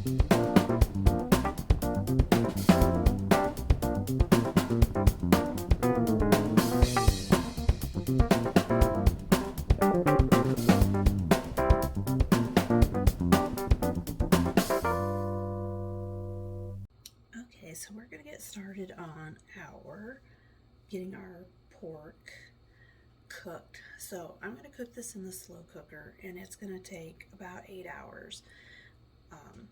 Okay, so we're going to get started on getting our pork cooked. So I'm going to cook this in the slow cooker, and it's going to take about 8 hours. Um,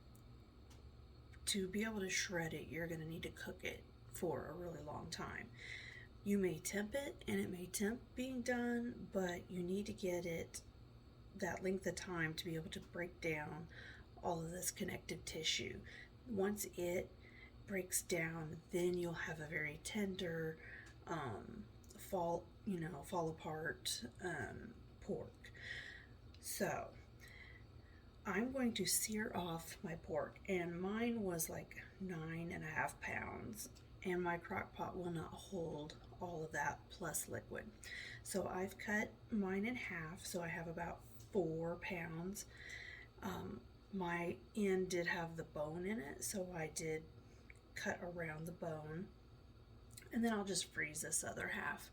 to be able to shred it, you're going to need to cook it for a really long time. You may temp it, and it may temp being done, but you need to get it that length of time to be able to break down all of this connective tissue. Once it breaks down, then you'll have a very tender, fall apart pork. So I'm going to sear off my pork, and mine was like 9.5 pounds, and my crock pot will not hold all of that plus liquid. So I've cut mine in half, so I have about 4 pounds. My end did have the bone in it, so I did cut around the bone, and then I'll just freeze this other half,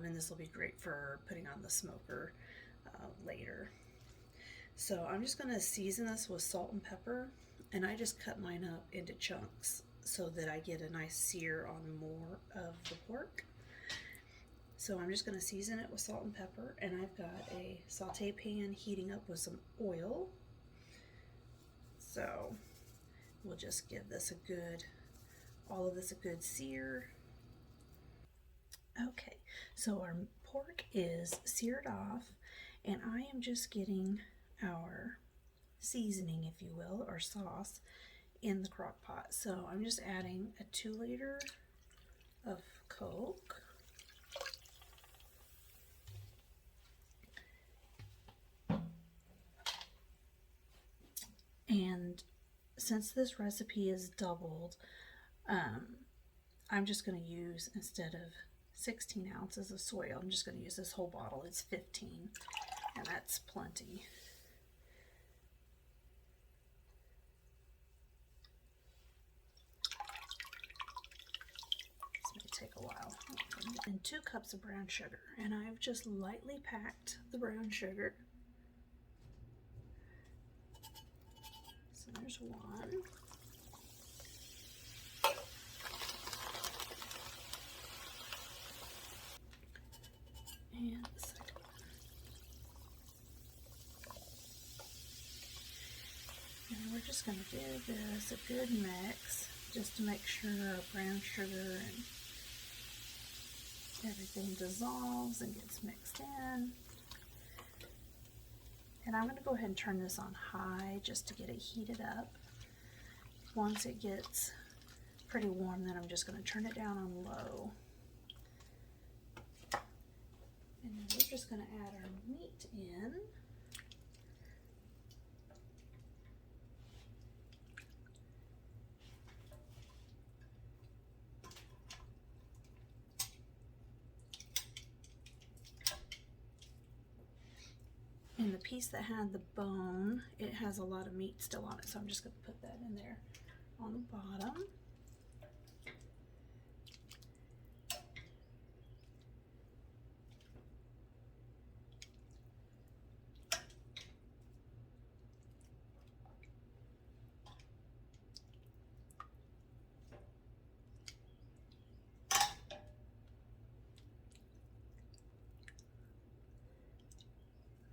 and this will be great for putting on the smoker later. So I'm just going to season this with salt and pepper, and I just cut mine up into chunks so that I get a nice sear on more of the pork. So I'm just going to season it with salt and pepper, and I've got a saute pan heating up with some oil. So we'll just give this all of this a good sear. Okay, so our pork is seared off, and I am just getting our seasoning, if you will, or sauce in the crock pot. So I'm just adding a 2 liter of Coke. And since this recipe is doubled, I'm just going to use, instead of 16 ounces of soy, I'm just going to use this whole bottle. It's 15, and that's plenty. This may take a while. And 2 cups of brown sugar, and I've just lightly packed the brown sugar. So there's 1. And the second one. And we're just going to give this a good mix just to make sure our brown sugar and everything dissolves and gets mixed in. And I'm going to go ahead and turn this on high just to get it heated up. Once it gets pretty warm, then I'm just going to turn it down on low. And then we're just going to add our meat in. And the piece that had the bone, it has a lot of meat still on it, so I'm just going to put that in there on the bottom.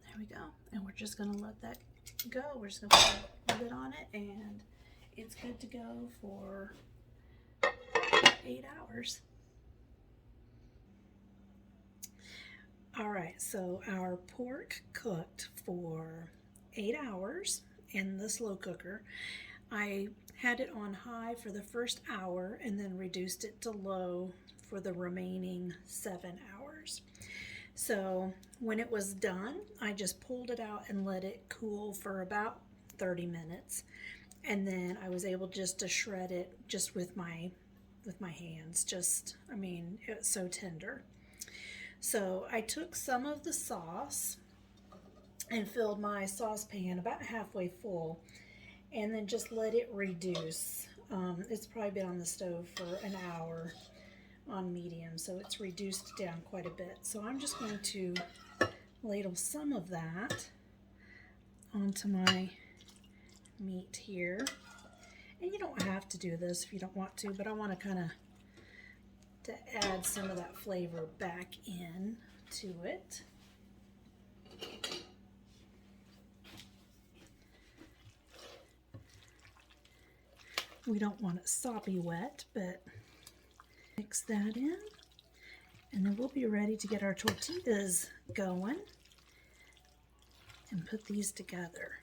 There we go, and we're just going to let that go. We're just going to put a lid on it, and it's good to go for 8 hours. All right, so our pork cooked for 8 hours in the slow cooker. I had it on high for the first hour and then reduced it to low for the remaining 7 hours. So when it was done, I just pulled it out and let it cool for about 30 minutes. And then I was able just to shred it just with my hands. It was so tender. So I took some of the sauce and filled my saucepan about halfway full, and then just let it reduce. It's probably been on the stove for an hour on medium, so it's reduced down quite a bit. So I'm just going to ladle some of that onto my meat here. And you don't have to do this if you don't want to, but I want to kind of add some of that flavor back in to it. We don't want it soppy wet, but mix that in, and then we'll be ready to get our tortillas going and put these together.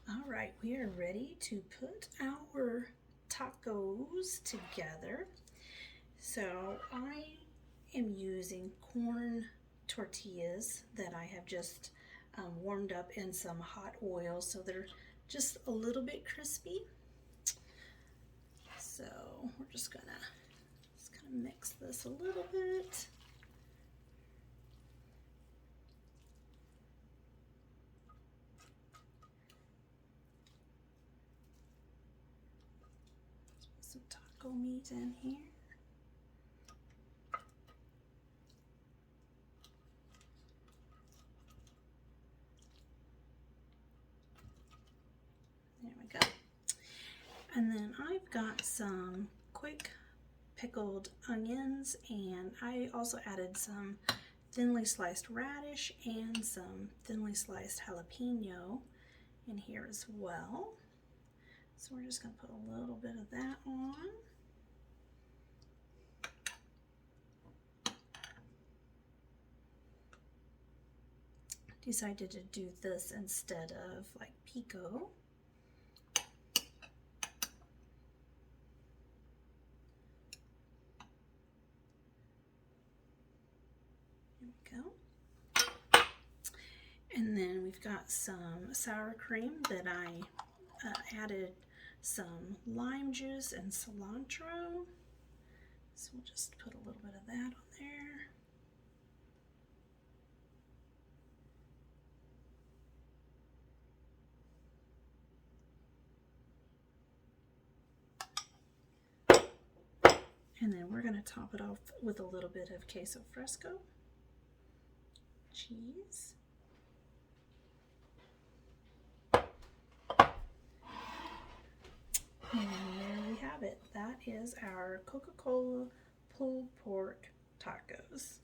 All right, we are ready to put our tacos together. So I am using corn tortillas that I have just warmed up in some hot oil, so they're just a little bit crispy. So we're just gonna mix this a little bit. Put some taco meat in here. There we go. And then I've got some quick pickled onions, and I also added some thinly sliced radish and some thinly sliced jalapeno in here as well. So we're just going to put a little bit of that on. Decided to do this instead of like pico. Go. And then we've got some sour cream that I added some lime juice and cilantro. So we'll just put a little bit of that on there. And then we're going to top it off with a little bit of queso fresco cheese. And there we have it. That is our Coca-Cola pulled pork tacos.